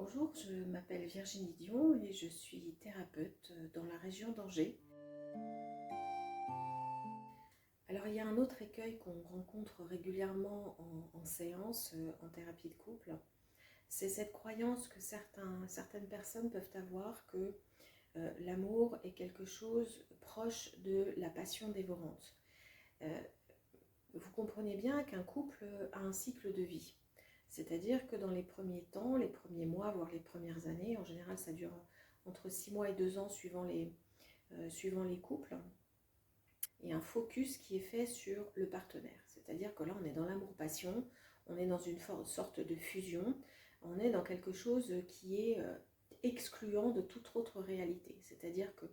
Bonjour, je m'appelle Virginie Dion et je suis thérapeute dans la région d'Angers. Alors il y a un autre écueil qu'on rencontre régulièrement en séance, en thérapie de couple, c'est cette croyance que certaines personnes peuvent avoir que l'amour est quelque chose proche de la passion dévorante. Euh, Vous comprenez bien qu'un couple a un cycle de vie. C'est-à-dire que dans les premiers temps, les premiers mois, voire les premières années, en général ça dure entre 6 mois et 2 ans suivant les couples, il y a un focus qui est fait sur le partenaire. C'est-à-dire que là on est dans l'amour-passion, on est dans une sorte de fusion, on est dans quelque chose qui est excluant de toute autre réalité. C'est-à-dire que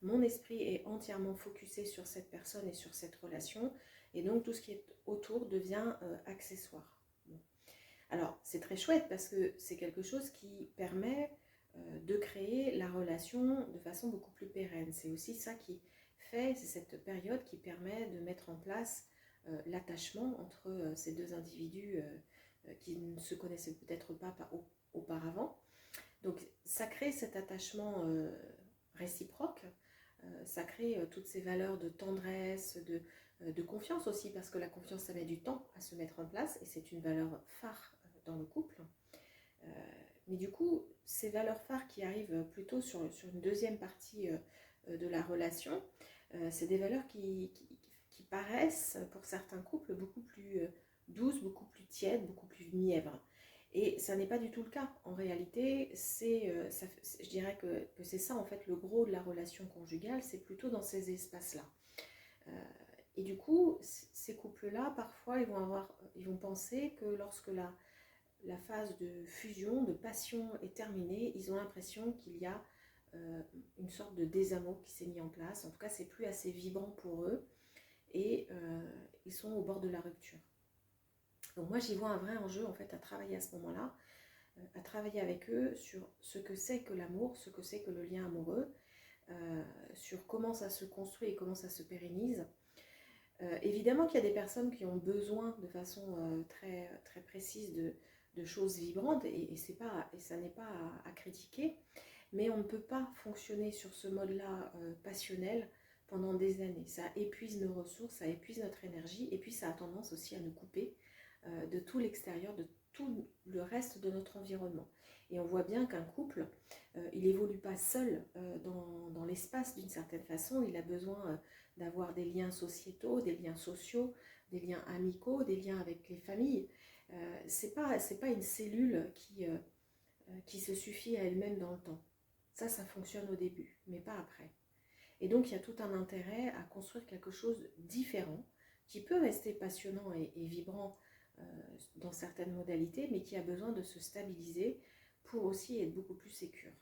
mon esprit est entièrement focusé sur cette personne et sur cette relation, et donc tout ce qui est autour devient accessoire. Bon. Alors c'est très chouette parce que c'est quelque chose qui permet de créer la relation de façon beaucoup plus pérenne. C'est aussi ça qui fait, c'est cette période qui permet de mettre en place l'attachement entre ces deux individus qui ne se connaissaient peut-être pas auparavant. Donc ça crée cet attachement réciproque, ça crée toutes ces valeurs de tendresse, de confiance aussi, parce que la confiance, ça met du temps à se mettre en place, et c'est une valeur phare dans le couple. Euh, mais du coup, ces valeurs phares qui arrivent plutôt sur une deuxième partie de la relation, c'est des valeurs qui paraissent, pour certains couples, beaucoup plus douces, beaucoup plus tièdes, beaucoup plus mièvres. Et ça n'est pas du tout le cas. En réalité, je dirais que c'est ça, en fait, le gros de la relation conjugale, c'est plutôt dans ces espaces-là. Euh, et du coup, ces couples-là, parfois, ils vont penser que lorsque la phase de fusion, de passion est terminée, ils ont l'impression qu'il y a une sorte de désamour qui s'est mis en place. En tout cas, c'est plus assez vibrant pour eux et ils sont au bord de la rupture. Donc moi, j'y vois un vrai enjeu en fait à travailler à ce moment-là, à travailler avec eux sur ce que c'est que l'amour, ce que c'est que le lien amoureux, sur comment ça se construit et comment ça se pérennise. Évidemment qu'il y a des personnes qui ont besoin de façon très, très précise de choses vibrantes et ça n'est pas à critiquer, mais on ne peut pas fonctionner sur ce mode-là passionnel pendant des années. Ça épuise nos ressources, ça épuise notre énergie et puis ça a tendance aussi à nous couper de tout l'extérieur, de tout le reste de notre environnement. Et on voit bien qu'un couple, il évolue pas seul dans l'espace d'une certaine façon, il a besoin d'avoir des liens sociétaux, des liens sociaux, des liens amicaux, des liens avec les familles. C'est pas une cellule qui se suffit à elle-même dans le temps. Ça fonctionne au début, mais pas après. Et donc il y a tout un intérêt à construire quelque chose de différent, qui peut rester passionnant et vibrant dans certaines modalités, mais qui a besoin de se stabiliser pour aussi être beaucoup plus sécure.